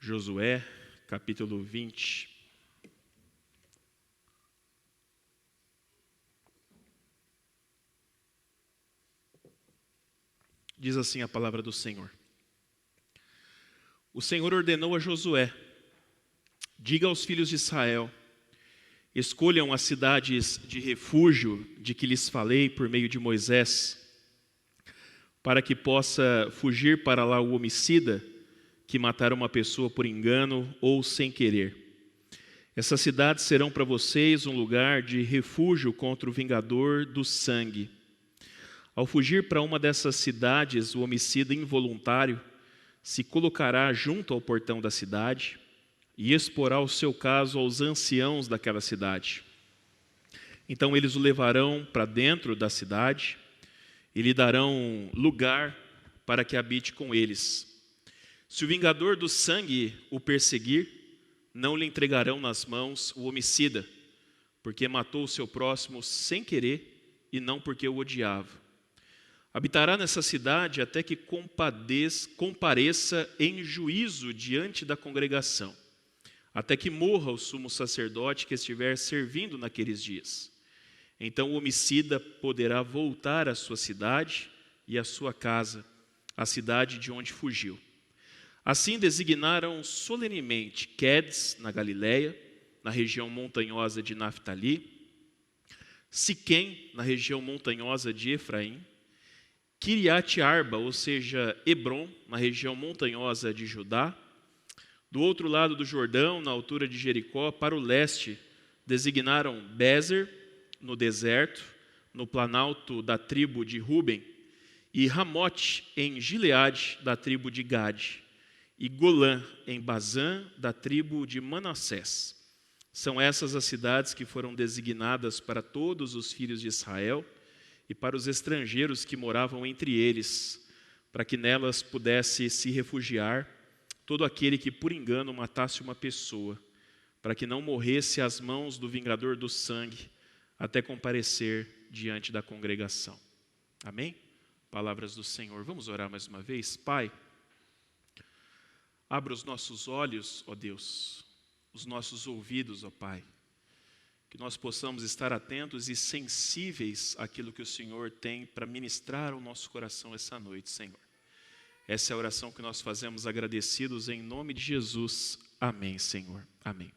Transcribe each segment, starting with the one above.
Josué, capítulo 20. Diz assim a palavra do Senhor. O Senhor ordenou a Josué: diga aos filhos de Israel, escolham as cidades de refúgio de que lhes falei por meio de Moisés, para que possa fugir para lá o homicida que matar uma pessoa por engano ou sem querer. Essas cidades serão para vocês um lugar de refúgio contra o vingador do sangue. Ao fugir para uma dessas cidades, o homicida involuntário se colocará junto ao portão da cidade e exporá o seu caso aos anciãos daquela cidade. Então eles o levarão para dentro da cidade e lhe darão lugar para que habite com eles. Se o vingador do sangue o perseguir, não lhe entregarão nas mãos o homicida, porque matou o seu próximo sem querer e não porque o odiava. Habitará nessa cidade até que compareça em juízo diante da congregação, até que morra o sumo sacerdote que estiver servindo naqueles dias. Então o homicida poderá voltar à sua cidade e à sua casa, a cidade de onde fugiu. Assim designaram solenemente Quedes, na Galileia, na região montanhosa de Naftali, Siquém, na região montanhosa de Efraim, Quiriate-Arba, ou seja, Hebrom, na região montanhosa de Judá. Do outro lado do Jordão, na altura de Jericó, para o leste, designaram Bezer, no deserto, no planalto da tribo de Ruben, e Ramote, em Gileade, da tribo de Gade, e Golã, em Bazã, da tribo de Manassés. São essas as cidades que foram designadas para todos os filhos de Israel e para os estrangeiros que moravam entre eles, para que nelas pudesse se refugiar todo aquele que por engano matasse uma pessoa, para que não morresse às mãos do vingador do sangue, até comparecer diante da congregação. Amém? Palavras do Senhor. Vamos orar mais uma vez? Pai, abra os nossos olhos, ó Deus, os nossos ouvidos, ó Pai, que nós possamos estar atentos e sensíveis àquilo que o Senhor tem para ministrar ao nosso coração essa noite, Senhor. Essa é a oração que nós fazemos agradecidos em nome de Jesus. Amém, Senhor. Amém.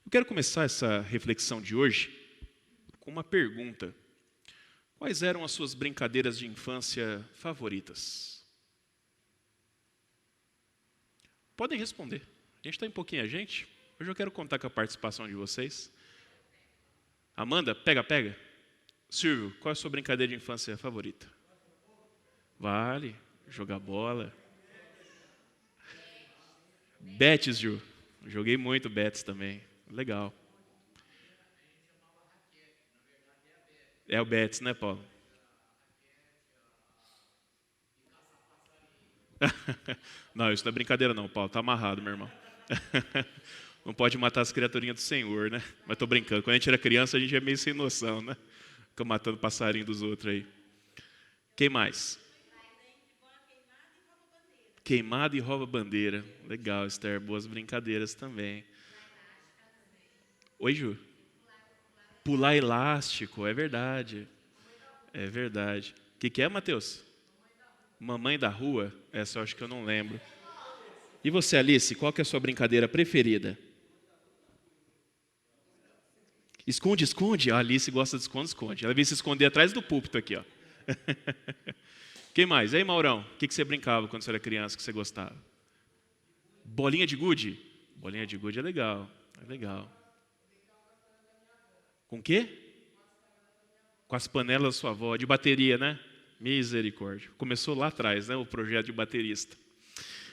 Eu quero começar essa reflexão de hoje com uma pergunta. Quais eram as suas brincadeiras de infância favoritas? Podem responder. A gente está em pouquinha gente. Hoje eu quero contar com a participação de vocês. Amanda, pega. Silvio, qual é a sua brincadeira de infância favorita? Vale, jogar bola. Betis, Ju. Joguei muito Betis também. Legal. É o Betis, né, Paulo? Não, isso não é brincadeira não, Paulo. Tá amarrado, meu irmão. Não pode matar as criaturinhas do Senhor, né? Mas tô brincando. Quando a gente era criança, a gente é meio sem noção, né? Fica matando passarinho dos outros aí. Quem mais? Queimada e rouba bandeira. Legal, Esther. Boas brincadeiras também. Oi, Ju? Pular elástico. É verdade. É verdade. O que é, Matheus? Mamãe da rua? Essa eu acho que eu não lembro. E você, Alice, qual que é a sua brincadeira preferida? Esconde. A Alice gosta de esconde. Ela veio se esconder atrás do púlpito aqui, ó. Quem mais? E aí, Maurão, o que você brincava quando você era criança, que você gostava? Bolinha de gude? Bolinha de gude é legal. Com o quê? Com as panelas da sua avó, de bateria, né? Misericórdia. Começou lá atrás, né, o projeto de baterista.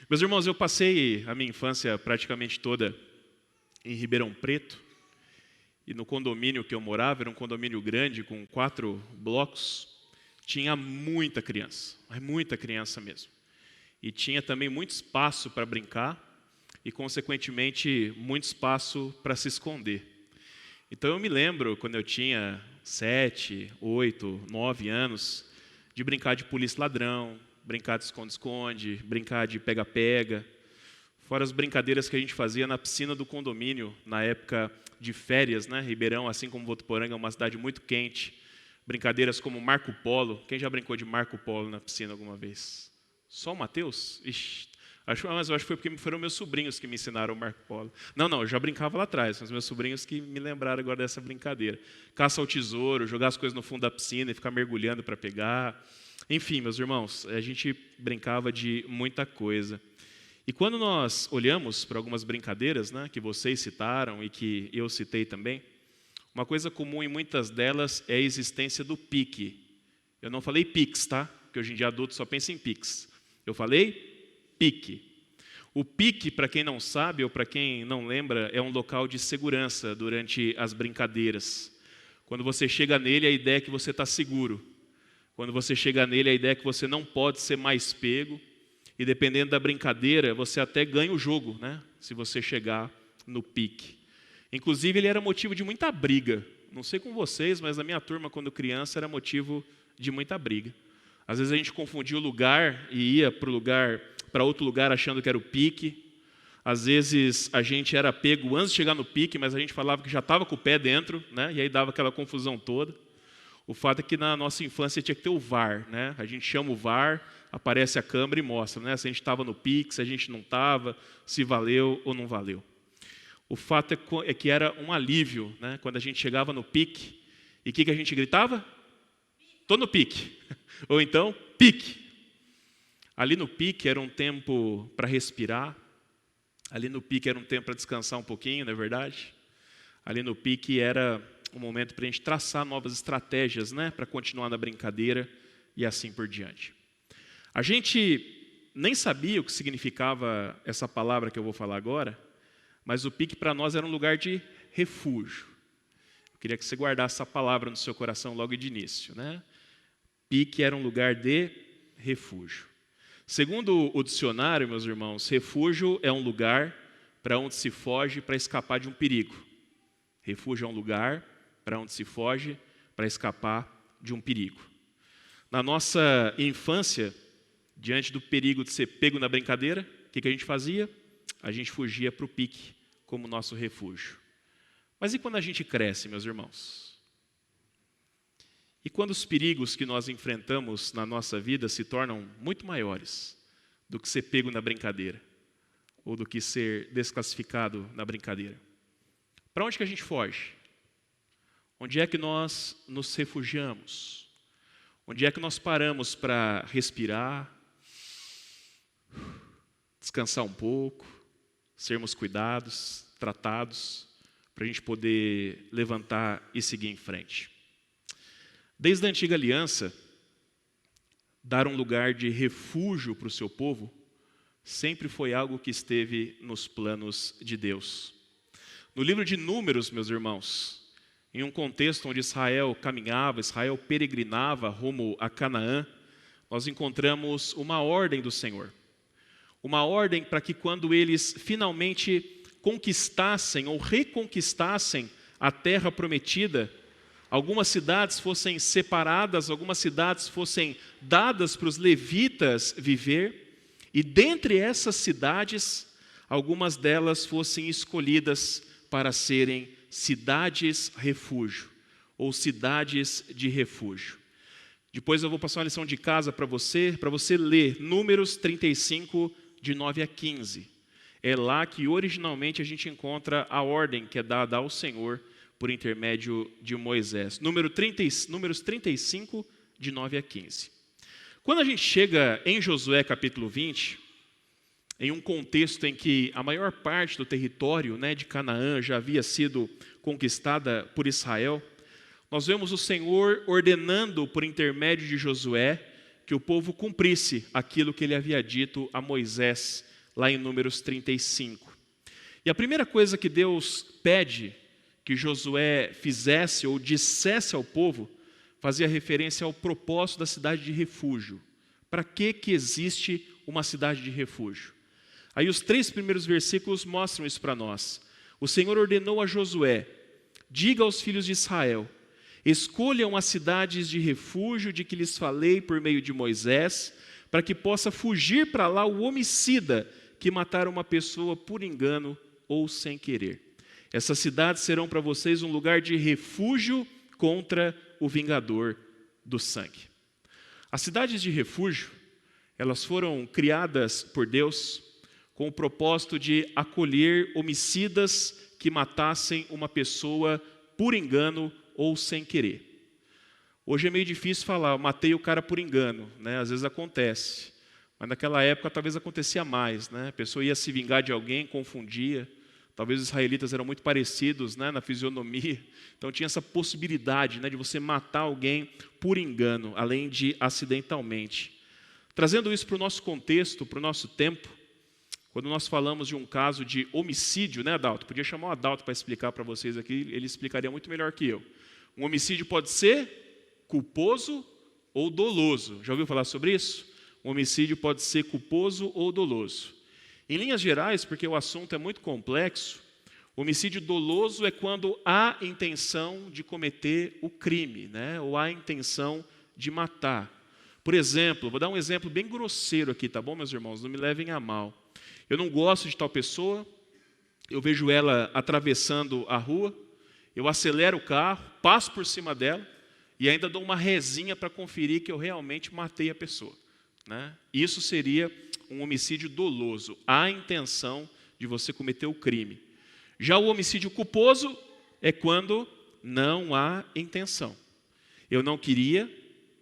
Meus irmãos, eu passei a minha infância praticamente toda em Ribeirão Preto. E no condomínio que eu morava, era um condomínio grande, com 4 blocos, tinha muita criança, mas muita criança mesmo. E tinha também muito espaço para brincar e, consequentemente, muito espaço para se esconder. Então eu me lembro, quando eu tinha 7, 8, 9 anos, de brincar de polícia ladrão, brincar de esconde-esconde, brincar de pega-pega. Fora as brincadeiras que a gente fazia na piscina do condomínio, na época de férias, né? Ribeirão, assim como Votuporanga, é uma cidade muito quente. Brincadeiras como Marco Polo. Quem já brincou de Marco Polo na piscina alguma vez? Só o Matheus? Ixi, mas eu acho que foi porque foram meus sobrinhos que me ensinaram o Marco Polo. Não, eu já brincava lá atrás, mas meus sobrinhos que me lembraram agora dessa brincadeira. Caça ao tesouro, jogar as coisas no fundo da piscina e ficar mergulhando para pegar. Enfim, meus irmãos, a gente brincava de muita coisa. E quando nós olhamos para algumas brincadeiras, né, que vocês citaram e que eu citei também, uma coisa comum em muitas delas é a existência do pique. Eu não falei Pix, tá? Porque hoje em dia adulto só pensa em Pix. Eu falei pique. O pique, para quem não sabe ou para quem não lembra, é um local de segurança durante as brincadeiras. Quando você chega nele, a ideia é que você está seguro. Quando você chega nele, a ideia é que você não pode ser mais pego. E dependendo da brincadeira, você até ganha o jogo, né? Se você chegar no pique. Inclusive, ele era motivo de muita briga. Não sei com vocês, mas na minha turma, quando criança, era motivo de muita briga. Às vezes a gente confundia o lugar e ia para outro lugar achando que era o pique. Às vezes a gente era pego antes de chegar no pique, mas a gente falava que já estava com o pé dentro, né? E aí dava aquela confusão toda. O fato é que na nossa infância tinha que ter o VAR, né? A gente chama o VAR, aparece a câmera e mostra, né? Se a gente estava no pique, se a gente não estava, se valeu ou não valeu. O fato é que era um alívio, né? Quando a gente chegava no pique, e o que a gente gritava? Estou no pique. Ou então, pique. Ali no pique era um tempo para respirar, ali no pique era um tempo para descansar um pouquinho, não é verdade? Ali no pique era um momento para a gente traçar novas estratégias, né? Para continuar na brincadeira e assim por diante. A gente nem sabia o que significava essa palavra que eu vou falar agora, mas o pique para nós era um lugar de refúgio. Eu queria que você guardasse essa palavra no seu coração logo de início, né? Pique era um lugar de refúgio. Segundo o dicionário, meus irmãos, refúgio é um lugar para onde se foge para escapar de um perigo. Refúgio é um lugar para onde se foge para escapar de um perigo. Na nossa infância, diante do perigo de ser pego na brincadeira, o que a gente fazia? A gente fugia para o pique como nosso refúgio. Mas e quando a gente cresce, meus irmãos? E quando os perigos que nós enfrentamos na nossa vida se tornam muito maiores do que ser pego na brincadeira, ou do que ser desclassificado na brincadeira? Para onde que a gente foge? Onde é que nós nos refugiamos? Onde é que nós paramos para respirar, descansar um pouco, sermos cuidados, tratados, para a gente poder levantar e seguir em frente? Desde a antiga aliança, dar um lugar de refúgio para o seu povo sempre foi algo que esteve nos planos de Deus. No livro de Números, meus irmãos, em um contexto onde Israel caminhava, Israel peregrinava rumo a Canaã, nós encontramos uma ordem do Senhor. Uma ordem para que quando eles finalmente conquistassem ou reconquistassem a terra prometida, algumas cidades fossem separadas, algumas cidades fossem dadas para os levitas viver, e dentre essas cidades, algumas delas fossem escolhidas para serem cidades refúgio, ou cidades de refúgio. Depois eu vou passar uma lição de casa para você ler Números 35, de 9 a 15. É lá que originalmente a gente encontra a ordem que é dada ao Senhor por intermédio de Moisés. Números 35, de 9 a 15. Quando a gente chega em Josué capítulo 20, em um contexto em que a maior parte do território, né, de Canaã já havia sido conquistada por Israel, nós vemos o Senhor ordenando por intermédio de Josué que o povo cumprisse aquilo que ele havia dito a Moisés, lá em Números 35. E a primeira coisa que Deus pede que Josué fizesse ou dissesse ao povo, fazia referência ao propósito da cidade de refúgio. Para que existe uma cidade de refúgio? Aí os 3 primeiros versículos mostram isso para nós. O Senhor ordenou a Josué: diga aos filhos de Israel, escolham as cidades de refúgio de que lhes falei por meio de Moisés, para que possa fugir para lá o homicida que mataram uma pessoa por engano ou sem querer. Essas cidades serão para vocês um lugar de refúgio contra o vingador do sangue. As cidades de refúgio, elas foram criadas por Deus com o propósito de acolher homicidas que matassem uma pessoa por engano ou sem querer. Hoje é meio difícil falar, eu matei o cara por engano, né? Às vezes acontece. Mas naquela época talvez acontecia mais, né? A pessoa ia se vingar de alguém, confundia. Talvez os israelitas eram muito parecidos, né, na fisionomia. Então tinha essa possibilidade, né, de você matar alguém por engano, além de acidentalmente. Trazendo isso para o nosso contexto, para o nosso tempo, quando nós falamos de um caso de homicídio, né, Adalto? Podia chamar o Adalto para explicar para vocês aqui, ele explicaria muito melhor que eu. Um homicídio pode ser culposo ou doloso. Já ouviu falar sobre isso? Um homicídio pode ser culposo ou doloso. Em linhas gerais, porque o assunto é muito complexo, o homicídio doloso é quando há intenção de cometer o crime, né? Ou há intenção de matar. Por exemplo, vou dar um exemplo bem grosseiro aqui, tá bom, meus irmãos? Não me levem a mal. Eu não gosto de tal pessoa, eu vejo ela atravessando a rua, eu acelero o carro, passo por cima dela e ainda dou uma rezinha para conferir que eu realmente matei a pessoa, né? Isso seria um homicídio doloso. Há a intenção de você cometer o crime. Já o homicídio culposo é quando não há intenção. Eu não queria,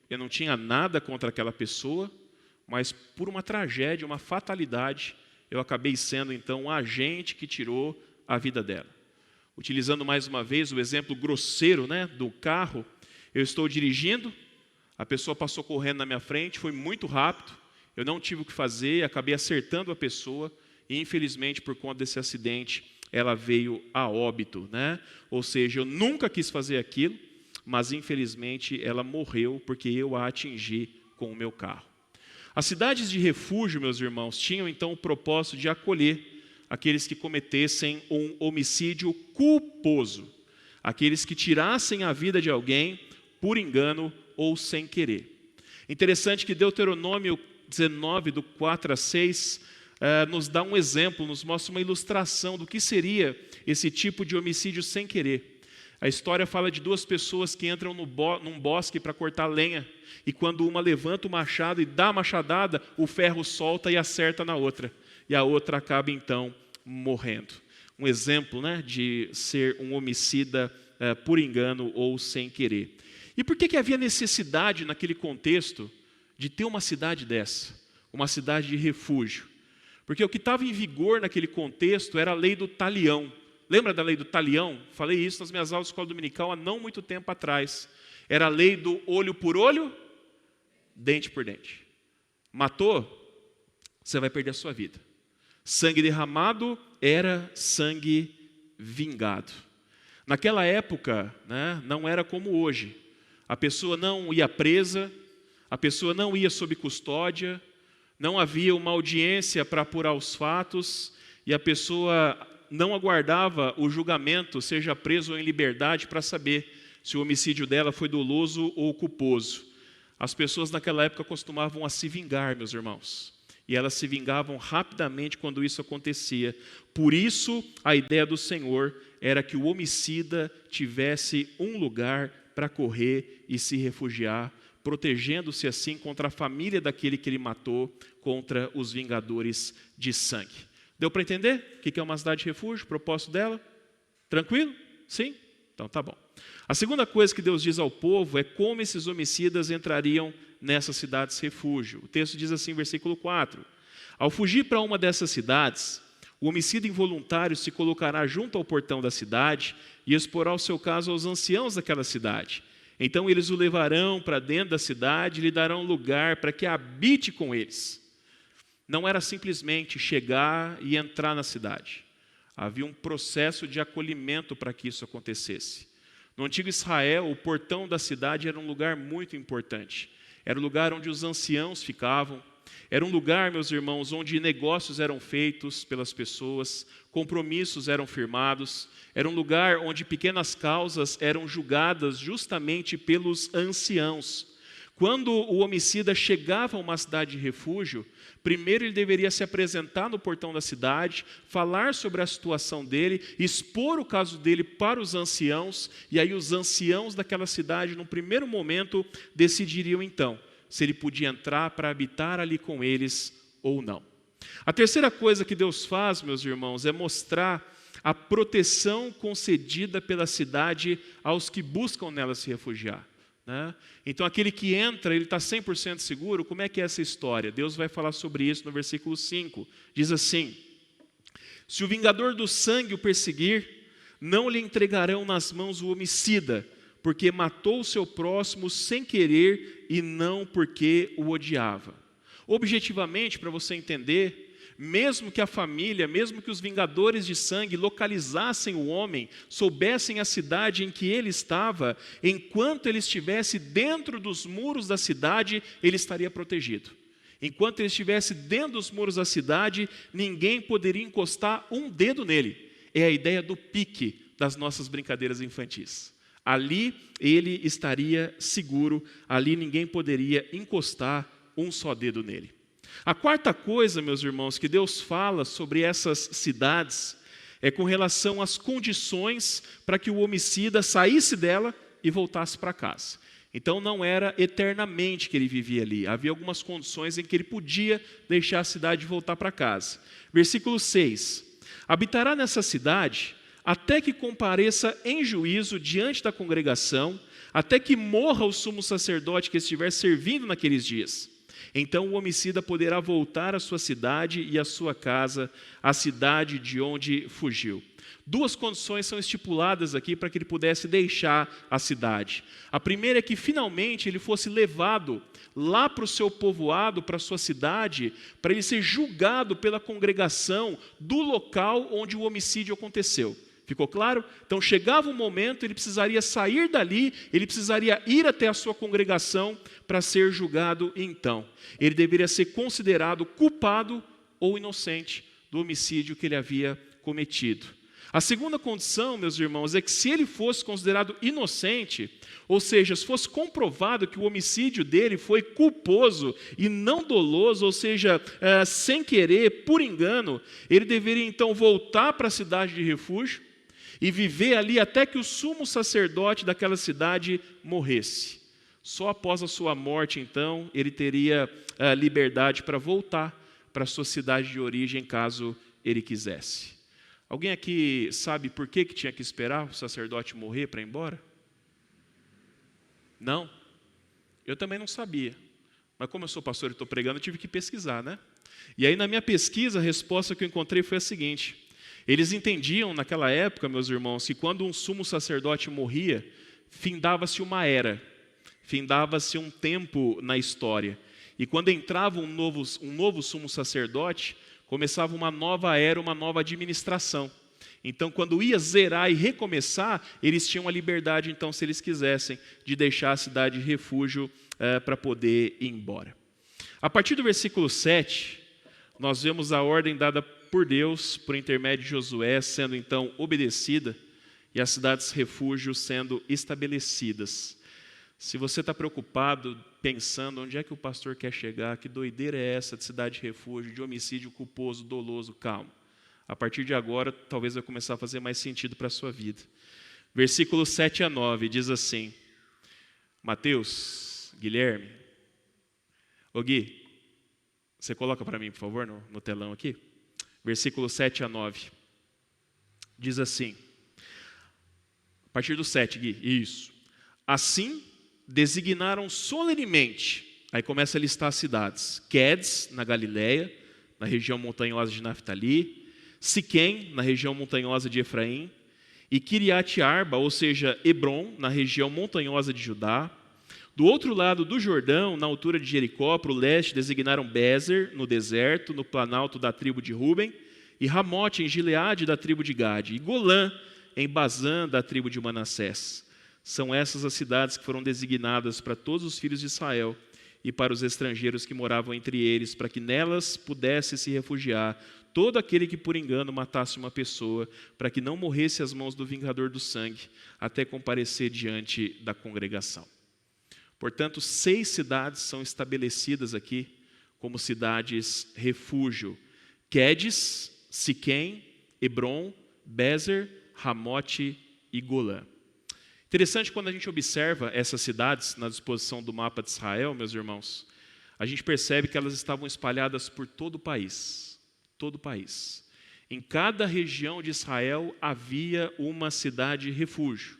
eu não tinha nada contra aquela pessoa, mas por uma tragédia, uma fatalidade, eu acabei sendo então um agente que tirou a vida dela. Utilizando mais uma vez o exemplo grosseiro, né, do carro, eu estou dirigindo, a pessoa passou correndo na minha frente, foi muito rápido, eu não tive o que fazer, acabei acertando a pessoa e, infelizmente, por conta desse acidente, ela veio a óbito, né? Ou seja, eu nunca quis fazer aquilo, mas, infelizmente, ela morreu porque eu a atingi com o meu carro. As cidades de refúgio, meus irmãos, tinham, então, o propósito de acolher aqueles que cometessem um homicídio culposo, aqueles que tirassem a vida de alguém por engano ou sem querer. Interessante que Deuteronômio 19, do 4 a 6, nos dá um exemplo, nos mostra uma ilustração do que seria esse tipo de homicídio sem querer. A história fala de duas pessoas que entram num bosque para cortar lenha, e quando uma levanta o machado e dá a machadada, o ferro solta e acerta na outra, e a outra acaba então morrendo. Um exemplo, né, de ser um homicida por engano ou sem querer. E por que havia necessidade naquele contexto de ter uma cidade dessa, uma cidade de refúgio? Porque o que estava em vigor naquele contexto era a lei do talião. Lembra da lei do talião? Falei isso nas minhas aulas de escola dominical há não muito tempo atrás. Era a lei do olho por olho, dente por dente. Matou, você vai perder a sua vida. Sangue derramado era sangue vingado. Naquela época, né, não era como hoje. A pessoa não ia presa, a pessoa não ia sob custódia, não havia uma audiência para apurar os fatos, e a pessoa não aguardava o julgamento, seja preso ou em liberdade, para saber se o homicídio dela foi doloso ou culposo. As pessoas naquela época costumavam a se vingar, meus irmãos, e elas se vingavam rapidamente quando isso acontecia. Por isso, a ideia do Senhor era que o homicida tivesse um lugar para correr e se refugiar, protegendo-se assim contra a família daquele que ele matou, contra os vingadores de sangue. Deu para entender o que é uma cidade de refúgio, o propósito dela? Tranquilo? Sim? Então tá bom. A segunda coisa que Deus diz ao povo é como esses homicidas entrariam nessas cidades refúgio. O texto diz assim, versículo 4. Ao fugir para uma dessas cidades, o homicida involuntário se colocará junto ao portão da cidade e exporá o seu caso aos anciãos daquela cidade. Então eles o levarão para dentro da cidade e lhe darão lugar para que habite com eles. Não era simplesmente chegar e entrar na cidade. Havia um processo de acolhimento para que isso acontecesse. No antigo Israel, o portão da cidade era um lugar muito importante. Era o lugar onde os anciãos ficavam. Era um lugar, meus irmãos, onde negócios eram feitos pelas pessoas, compromissos eram firmados. Era um lugar onde pequenas causas eram julgadas justamente pelos anciãos. Quando o homicida chegava a uma cidade de refúgio, primeiro ele deveria se apresentar no portão da cidade, falar sobre a situação dele, expor o caso dele para os anciãos, e aí os anciãos daquela cidade, no primeiro momento, decidiriam então se ele podia entrar para habitar ali com eles ou não. A terceira coisa que Deus faz, meus irmãos, é mostrar a proteção concedida pela cidade aos que buscam nela se refugiar. Então aquele que entra, ele está 100% seguro. Como é que é essa história? Deus vai falar sobre isso no versículo 5. Diz assim: se o vingador do sangue o perseguir, não lhe entregarão nas mãos o homicida, porque matou o seu próximo sem querer e não porque o odiava. Objetivamente, para você entender, mesmo que a família, mesmo que os vingadores de sangue localizassem o homem, soubessem a cidade em que ele estava, enquanto ele estivesse dentro dos muros da cidade, ele estaria protegido. Enquanto ele estivesse dentro dos muros da cidade, ninguém poderia encostar um dedo nele. É a ideia do pique das nossas brincadeiras infantis. Ali ele estaria seguro, ali ninguém poderia encostar um só dedo nele. A quarta coisa, meus irmãos, que Deus fala sobre essas cidades é com relação às condições para que o homicida saísse dela e voltasse para casa. Então não era eternamente que ele vivia ali. Havia algumas condições em que ele podia deixar a cidade e voltar para casa. Versículo 6. Habitará nessa cidade até que compareça em juízo diante da congregação, até que morra o sumo sacerdote que estiver servindo naqueles dias. Então o homicida poderá voltar à sua cidade e à sua casa, à cidade de onde fugiu. Duas condições são estipuladas aqui para que ele pudesse deixar a cidade. A primeira é que finalmente ele fosse levado lá para o seu povoado, para a sua cidade, para ele ser julgado pela congregação do local onde o homicídio aconteceu. Ficou claro? Então chegava um momento, ele precisaria sair dali, ele precisaria ir até a sua congregação para ser julgado então. Ele deveria ser considerado culpado ou inocente do homicídio que ele havia cometido. A segunda condição, meus irmãos, é que se ele fosse considerado inocente, ou seja, se fosse comprovado que o homicídio dele foi culposo e não doloso, ou seja, sem querer, por engano, ele deveria então voltar para a cidade de refúgio e viver ali até que o sumo sacerdote daquela cidade morresse. Só após a sua morte, então, ele teria liberdade para voltar para a sua cidade de origem, caso ele quisesse. Alguém aqui sabe por que tinha que esperar o sacerdote morrer para ir embora? Não? Eu também não sabia. Mas como eu sou pastor e estou pregando, eu tive que pesquisar, né? E aí na minha pesquisa, a resposta que eu encontrei foi a seguinte: eles entendiam naquela época, meus irmãos, que quando um sumo sacerdote morria, findava-se uma era, findava-se um tempo na história. E quando entrava um novo sumo sacerdote, começava uma nova era, uma nova administração. Então, quando ia zerar e recomeçar, eles tinham a liberdade, então, se eles quisessem, de deixar a cidade de refúgio para poder ir embora. A partir do versículo 7, nós vemos a ordem dada por Deus, por intermédio de Josué, sendo então obedecida, e as cidades refúgio sendo estabelecidas. Se você está preocupado, pensando onde é que o pastor quer chegar, que doideira é essa de cidade refúgio, de homicídio culposo, doloso, calma. A partir de agora, talvez vai começar a fazer mais sentido para a sua vida. Versículos 7 a 9 diz assim: Mateus, Guilherme, ô Gui, você coloca para mim, por favor, no telão aqui. Versículos 7 a 9. Diz assim, a partir do 7, Gui, isso. Assim, designaram solenemente, aí começa a listar as cidades, Quedes, na Galileia, na região montanhosa de Naftali, Siquém, na região montanhosa de Efraim, e Kiriat Arba, ou seja, Hebron, na região montanhosa de Judá. Do outro lado do Jordão, na altura de Jericó, para o leste, designaram Bezer, no deserto, no planalto da tribo de Ruben, e Ramote, em Gileade, da tribo de Gade, e Golã, em Bazã, da tribo de Manassés. São essas as cidades que foram designadas para todos os filhos de Israel e para os estrangeiros que moravam entre eles, para que nelas pudesse se refugiar todo aquele que por engano matasse uma pessoa, para que não morresse às mãos do vingador do sangue, até comparecer diante da congregação. Portanto, 6 cidades são estabelecidas aqui como cidades refúgio: Quedes, Siquém, Hebrom, Bezer, Ramote e Golã. Interessante quando a gente observa essas cidades na disposição do mapa de Israel, meus irmãos, a gente percebe que elas estavam espalhadas por todo o país. Todo o país. Em cada região de Israel havia uma cidade refúgio.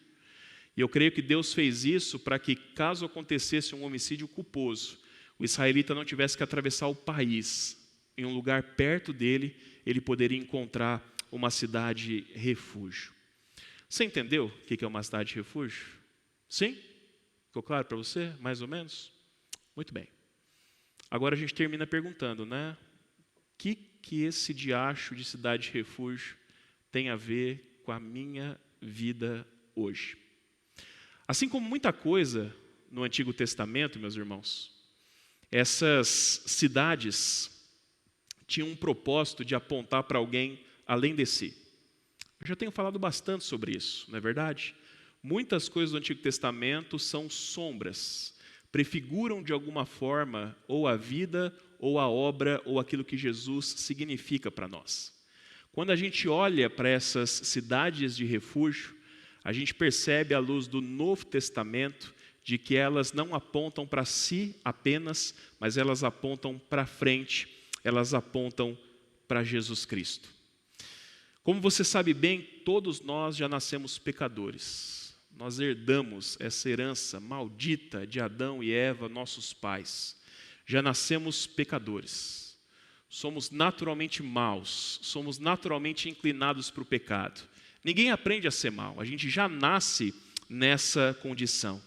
E eu creio que Deus fez isso para que, caso acontecesse um homicídio culposo, o israelita não tivesse que atravessar o país. Em um lugar perto dele, ele poderia encontrar uma cidade refúgio. Você entendeu o que é uma cidade refúgio? Sim? Ficou claro para você, mais ou menos? Muito bem. Agora a gente termina perguntando, né? O que esse diacho de cidade refúgio tem a ver com a minha vida hoje? Assim como muita coisa no Antigo Testamento, meus irmãos, essas cidades tinham um propósito de apontar para alguém além de si. Eu já tenho falado bastante sobre isso, não é verdade? Muitas coisas do Antigo Testamento são sombras, prefiguram de alguma forma ou a vida, ou a obra, ou aquilo que Jesus significa para nós. Quando a gente olha para essas cidades de refúgio, a gente percebe à luz do Novo Testamento de que elas não apontam para si apenas, mas elas apontam para frente, elas apontam para Jesus Cristo. Como você sabe bem, todos nós já nascemos pecadores. Nós herdamos essa herança maldita de Adão e Eva, nossos pais. Já nascemos pecadores. Somos naturalmente maus, somos naturalmente inclinados para o pecado. Ninguém aprende a ser mau, a gente já nasce nessa condição.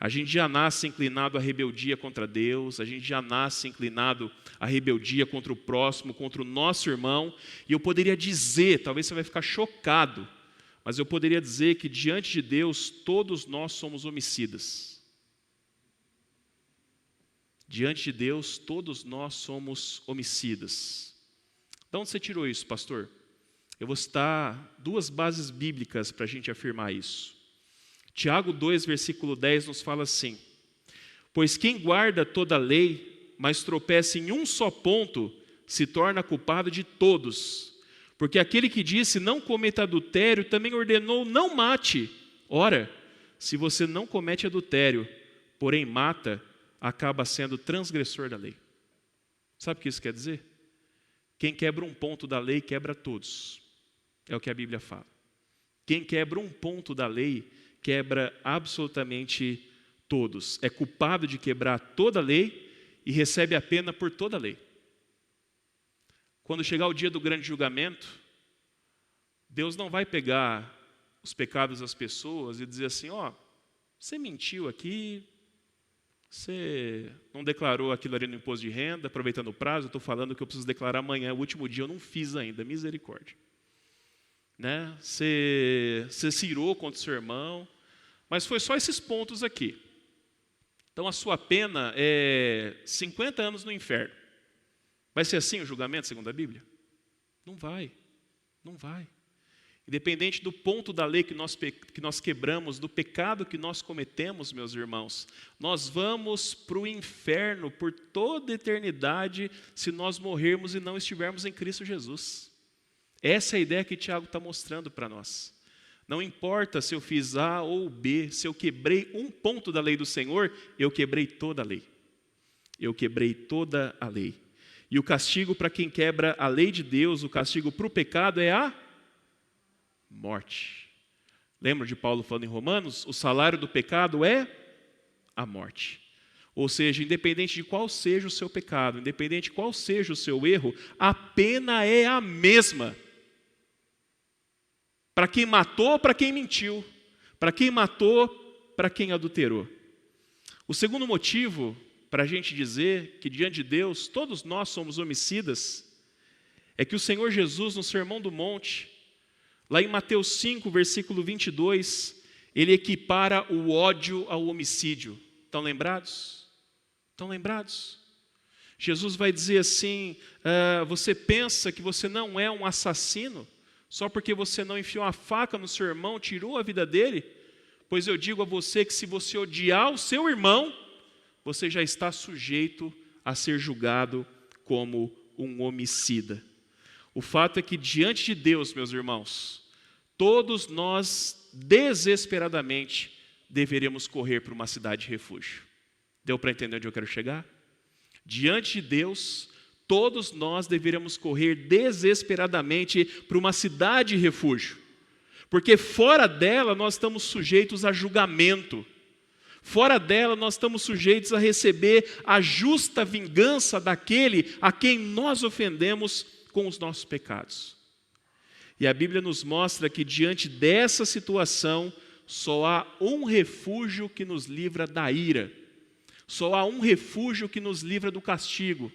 A gente já nasce inclinado à rebeldia contra Deus, a gente já nasce inclinado à rebeldia contra o próximo, contra o nosso irmão. E eu poderia dizer, talvez você vai ficar chocado, mas eu poderia dizer que diante de Deus todos nós somos homicidas. Diante de Deus todos nós somos homicidas. De onde você tirou isso, pastor? Eu vou citar 2 bases bíblicas para a gente afirmar isso. Tiago 2, versículo 10 nos fala assim: pois quem guarda toda a lei, mas tropeça em um só ponto, se torna culpado de todos. Porque aquele que disse não cometa adultério, também ordenou não mate. Ora, se você não comete adultério, porém mata, acaba sendo transgressor da lei. Sabe o que isso quer dizer? Quem quebra um ponto da lei, quebra todos. É o que a Bíblia fala. Quem quebra um ponto da lei, quebra absolutamente todos. É culpado de quebrar toda a lei e recebe a pena por toda a lei. Quando chegar o dia do grande julgamento, Deus não vai pegar os pecados das pessoas e dizer assim: ó, você mentiu aqui, você não declarou aquilo ali no imposto de renda, aproveitando o prazo, eu estou falando que eu preciso declarar amanhã, é o último dia, eu não fiz ainda, misericórdia. Né? Você se irou contra o seu irmão, mas foi só esses pontos aqui. Então a sua pena é 50 anos no inferno. Vai ser assim o julgamento, segundo a Bíblia? Não vai, não vai. Independente do ponto da lei que nós quebramos, do pecado que nós cometemos, meus irmãos, nós vamos para o inferno por toda a eternidade se nós morrermos e não estivermos em Cristo Jesus. Essa é a ideia que Tiago está mostrando para nós. Não importa se eu fiz A ou B, se eu quebrei um ponto da lei do Senhor, eu quebrei toda a lei. Eu quebrei toda a lei. E o castigo para quem quebra a lei de Deus, o castigo para o pecado é a morte. Lembra de Paulo falando em Romanos? O salário do pecado é a morte. Ou seja, independente de qual seja o seu pecado, independente de qual seja o seu erro, a pena é a mesma. Para quem matou, para quem mentiu. Para quem matou, para quem adulterou. O segundo motivo para a gente dizer que diante de Deus todos nós somos homicidas é que o Senhor Jesus, no Sermão do Monte, lá em Mateus 5, versículo 22, ele equipara o ódio ao homicídio. Estão lembrados? Estão lembrados? Jesus vai dizer assim: você pensa que você não é um assassino só porque você não enfiou a faca no seu irmão, tirou a vida dele? Pois eu digo a você que se você odiar o seu irmão, você já está sujeito a ser julgado como um homicida. O fato é que diante de Deus, meus irmãos, todos nós desesperadamente deveríamos correr para uma cidade de refúgio. Deu para entender onde eu quero chegar? Diante de Deus, todos nós deveríamos correr desesperadamente para uma cidade de refúgio. Porque fora dela nós estamos sujeitos a julgamento. Fora dela nós estamos sujeitos a receber a justa vingança daquele a quem nós ofendemos com os nossos pecados. E a Bíblia nos mostra que diante dessa situação, só há um refúgio que nos livra da ira. Só há um refúgio que nos livra do castigo.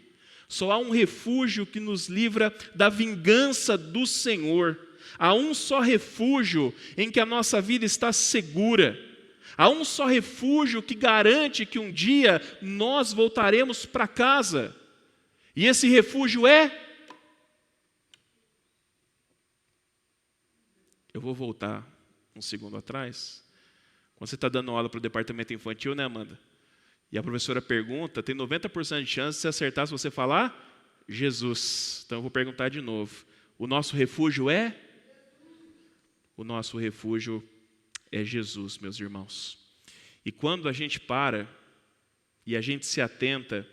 Só há um refúgio que nos livra da vingança do Senhor. Há um só refúgio em que a nossa vida está segura. Há um só refúgio que garante que um dia nós voltaremos para casa. E esse refúgio é... Eu vou voltar um segundo atrás. Quando você está dando aula para o departamento infantil, né, Amanda? E a professora pergunta, tem 90% de chance de você acertar se você falar Jesus. Então eu vou perguntar de novo. O nosso refúgio é? O nosso refúgio é Jesus, meus irmãos. E quando a gente para e a gente se atenta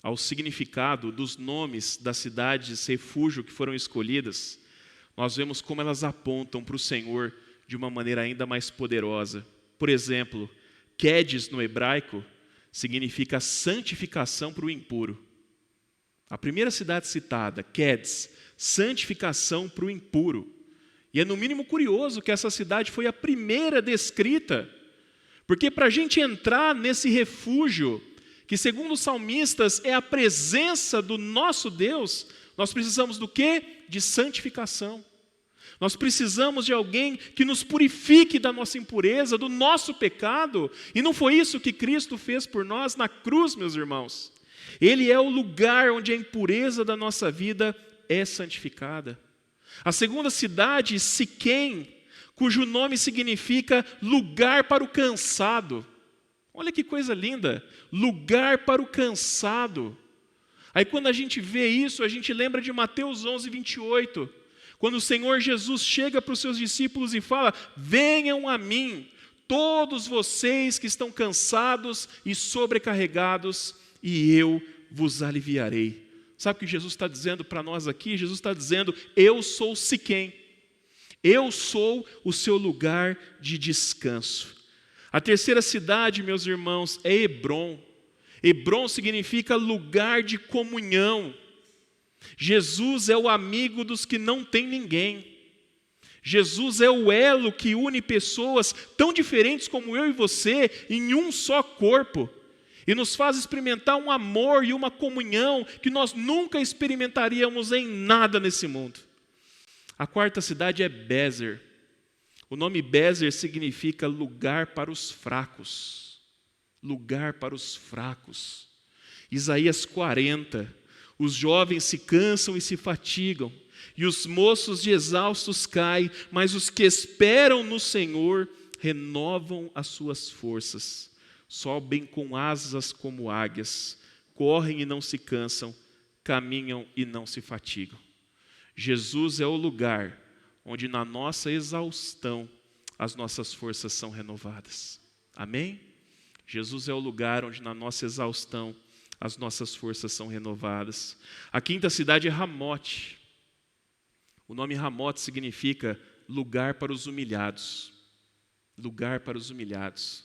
ao significado dos nomes das cidades refúgio que foram escolhidas, nós vemos como elas apontam para o Senhor de uma maneira ainda mais poderosa. Por exemplo, Quedes no hebraico significa santificação para o impuro. A primeira cidade citada, Quedes, santificação para o impuro. E é no mínimo curioso que essa cidade foi a primeira descrita, porque para a gente entrar nesse refúgio, que segundo os salmistas é a presença do nosso Deus, nós precisamos do quê? De santificação. Nós precisamos de alguém que nos purifique da nossa impureza, do nosso pecado. E não foi isso que Cristo fez por nós na cruz, meus irmãos. Ele é o lugar onde a impureza da nossa vida é santificada. A segunda cidade, Siquém, cujo nome significa lugar para o cansado. Olha que coisa linda, lugar para o cansado. Aí quando a gente vê isso, a gente lembra de Mateus 11, 28. Quando o Senhor Jesus chega para os seus discípulos e fala: venham a mim, todos vocês que estão cansados e sobrecarregados, e eu vos aliviarei. Sabe o que Jesus está dizendo para nós aqui? Jesus está dizendo: eu sou Siquém, eu sou o seu lugar de descanso. A terceira cidade, meus irmãos, é Hebrom. Hebrom significa lugar de comunhão. Jesus é o amigo dos que não têm ninguém. Jesus é o elo que une pessoas tão diferentes como eu e você em um só corpo e nos faz experimentar um amor e uma comunhão que nós nunca experimentaríamos em nada nesse mundo. A quarta cidade é Bézer. O nome Bézer significa lugar para os fracos. Lugar para os fracos. Isaías 40. Os jovens se cansam e se fatigam, e os moços de exaustos caem, mas os que esperam no Senhor renovam as suas forças. Sobem com asas como águias, correm e não se cansam, caminham e não se fatigam. Jesus é o lugar onde na nossa exaustão as nossas forças são renovadas. Amém? Jesus é o lugar onde na nossa exaustão as nossas forças são renovadas. A quinta cidade é Ramote. O nome Ramote significa lugar para os humilhados. Lugar para os humilhados.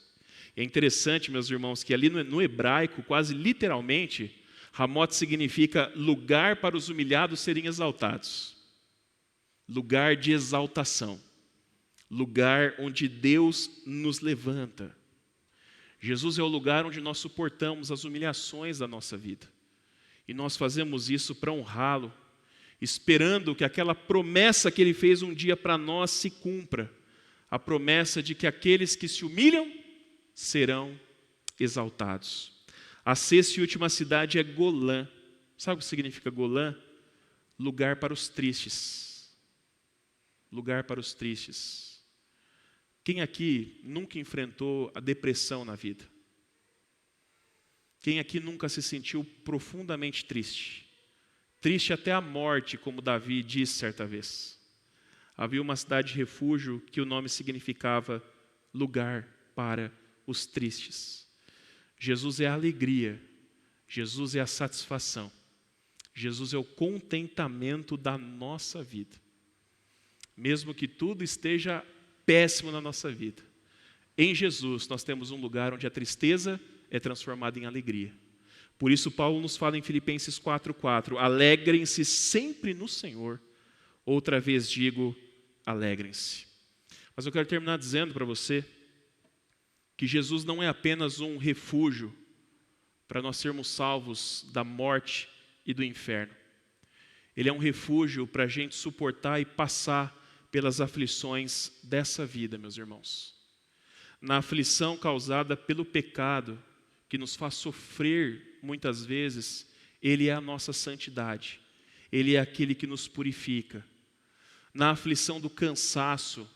É interessante, meus irmãos, que ali no hebraico, quase literalmente, Ramote significa lugar para os humilhados serem exaltados. Lugar de exaltação. Lugar onde Deus nos levanta. Jesus é o lugar onde nós suportamos as humilhações da nossa vida. E nós fazemos isso para honrá-lo, esperando que aquela promessa que Ele fez um dia para nós se cumpra. A promessa de que aqueles que se humilham serão exaltados. A sexta e última cidade é Golã. Sabe o que significa Golã? Lugar para os tristes. Lugar para os tristes. Quem aqui nunca enfrentou a depressão na vida? Quem aqui nunca se sentiu profundamente triste? Triste até a morte, como Davi disse certa vez. Havia uma cidade de refúgio que o nome significava lugar para os tristes. Jesus é a alegria, Jesus é a satisfação, Jesus é o contentamento da nossa vida. Mesmo que tudo esteja péssimo na nossa vida, em Jesus nós temos um lugar onde a tristeza é transformada em alegria. Por isso Paulo nos fala em Filipenses 4:4, alegrem-se sempre no Senhor. Outra vez digo, alegrem-se. Mas eu quero terminar dizendo para você que Jesus não é apenas um refúgio para nós sermos salvos da morte e do inferno. Ele é um refúgio para a gente suportar e passar pelas aflições dessa vida, meus irmãos. Na aflição causada pelo pecado, que nos faz sofrer muitas vezes, Ele é a nossa santidade. Ele é aquele que nos purifica. Na aflição do cansaço,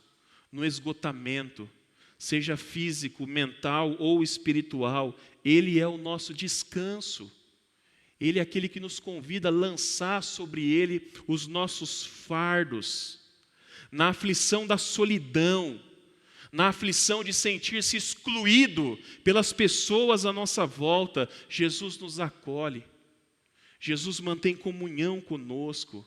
no esgotamento, seja físico, mental ou espiritual, Ele é o nosso descanso. Ele é aquele que nos convida a lançar sobre Ele os nossos fardos. Na aflição da solidão, na aflição de sentir-se excluído pelas pessoas à nossa volta, Jesus nos acolhe. Jesus mantém comunhão conosco.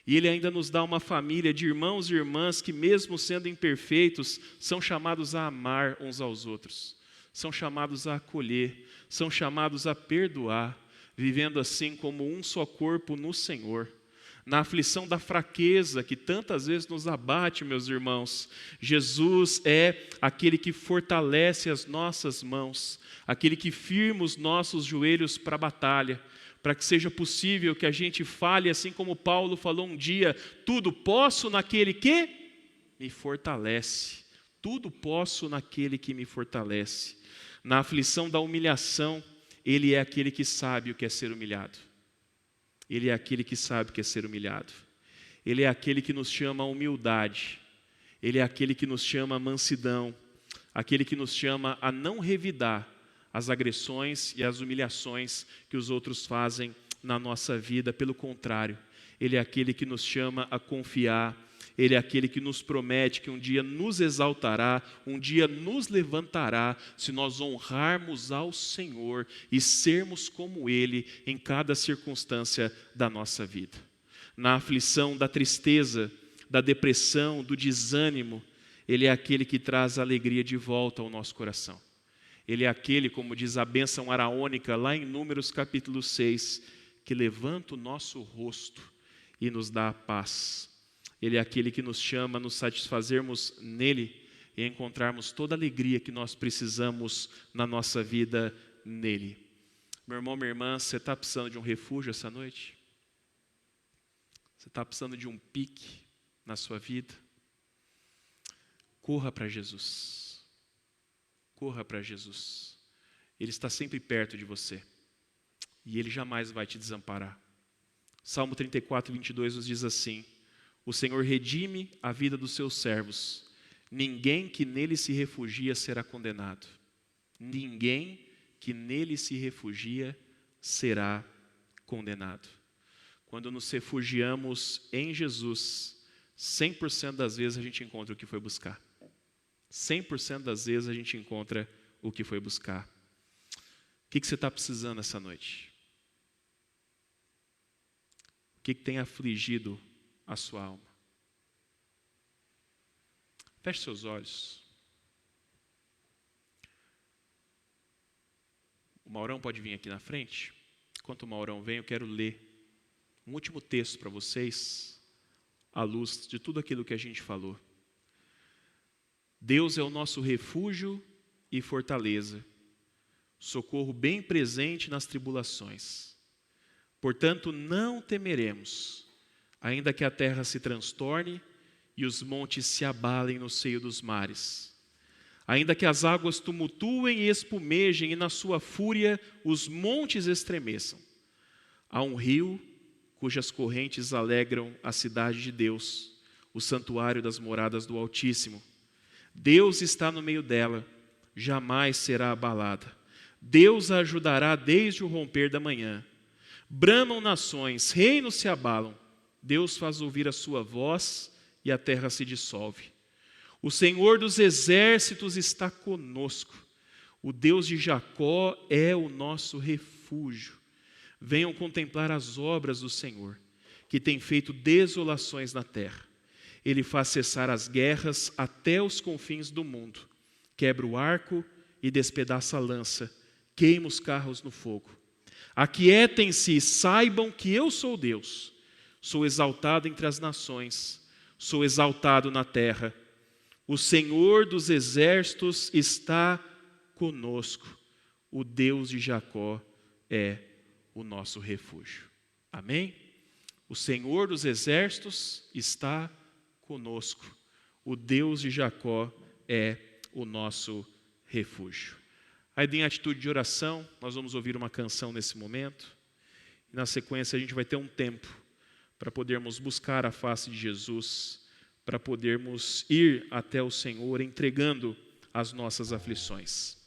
E Ele ainda nos dá uma família de irmãos e irmãs que, mesmo sendo imperfeitos, são chamados a amar uns aos outros. São chamados a acolher, são chamados a perdoar, vivendo assim como um só corpo no Senhor. Na aflição da fraqueza que tantas vezes nos abate, meus irmãos, Jesus é aquele que fortalece as nossas mãos, aquele que firma os nossos joelhos para a batalha, para que seja possível que a gente fale assim como Paulo falou um dia, tudo posso naquele que me fortalece, tudo posso naquele que me fortalece. Na aflição da humilhação, Ele é aquele que sabe o que é ser humilhado. Ele é aquele que sabe o que é ser humilhado. Ele é aquele que nos chama a humildade. Ele é aquele que nos chama a mansidão. Aquele que nos chama a não revidar as agressões e as humilhações que os outros fazem na nossa vida. Pelo contrário, Ele é aquele que nos chama a confiar. Ele é aquele que nos promete que um dia nos exaltará, um dia nos levantará, se nós honrarmos ao Senhor e sermos como Ele em cada circunstância da nossa vida. Na aflição da tristeza, da depressão, do desânimo, Ele é aquele que traz a alegria de volta ao nosso coração. Ele é aquele, como diz a bênção araônica lá em Números capítulo 6, que levanta o nosso rosto e nos dá a paz. Ele é aquele que nos chama a nos satisfazermos nele e encontrarmos toda a alegria que nós precisamos na nossa vida nele. Meu irmão, minha irmã, você está precisando de um refúgio essa noite? Você está precisando de um pique na sua vida? Corra para Jesus. Corra para Jesus. Ele está sempre perto de você. E Ele jamais vai te desamparar. Salmo 34, 22 nos diz assim: o Senhor redime a vida dos seus servos. Ninguém que nele se refugia será condenado. Ninguém que nele se refugia será condenado. Quando nos refugiamos em Jesus, 100% das vezes a gente encontra o que foi buscar. 100% das vezes a gente encontra o que foi buscar. O que você está precisando essa noite? O que tem afligido a sua alma? Feche seus olhos. O Maurão pode vir aqui na frente? Enquanto o Maurão vem, eu quero ler um último texto para vocês, à luz de tudo aquilo que a gente falou. Deus é o nosso refúgio e fortaleza, socorro bem presente nas tribulações. Portanto, não temeremos, ainda que a terra se transtorne e os montes se abalem no seio dos mares. Ainda que as águas tumultuem e espumejem e na sua fúria os montes estremeçam. Há um rio cujas correntes alegram a cidade de Deus, o santuário das moradas do Altíssimo. Deus está no meio dela, jamais será abalada. Deus a ajudará desde o romper da manhã. Bramam nações, reinos se abalam. Deus faz ouvir a sua voz e a terra se dissolve. O Senhor dos exércitos está conosco. O Deus de Jacó é o nosso refúgio. Venham contemplar as obras do Senhor, que tem feito desolações na terra. Ele faz cessar as guerras até os confins do mundo. Quebra o arco e despedaça a lança. Queima os carros no fogo. Aquietem-se e saibam que eu sou Deus. Sou exaltado entre as nações. Sou exaltado na terra. O Senhor dos exércitos está conosco. O Deus de Jacó é o nosso refúgio. Amém? O Senhor dos exércitos está conosco. O Deus de Jacó é o nosso refúgio. Aí, em atitude de oração, nós vamos ouvir uma canção nesse momento. E na sequência, a gente vai ter um tempo para podermos buscar a face de Jesus, para podermos ir até o Senhor entregando as nossas aflições.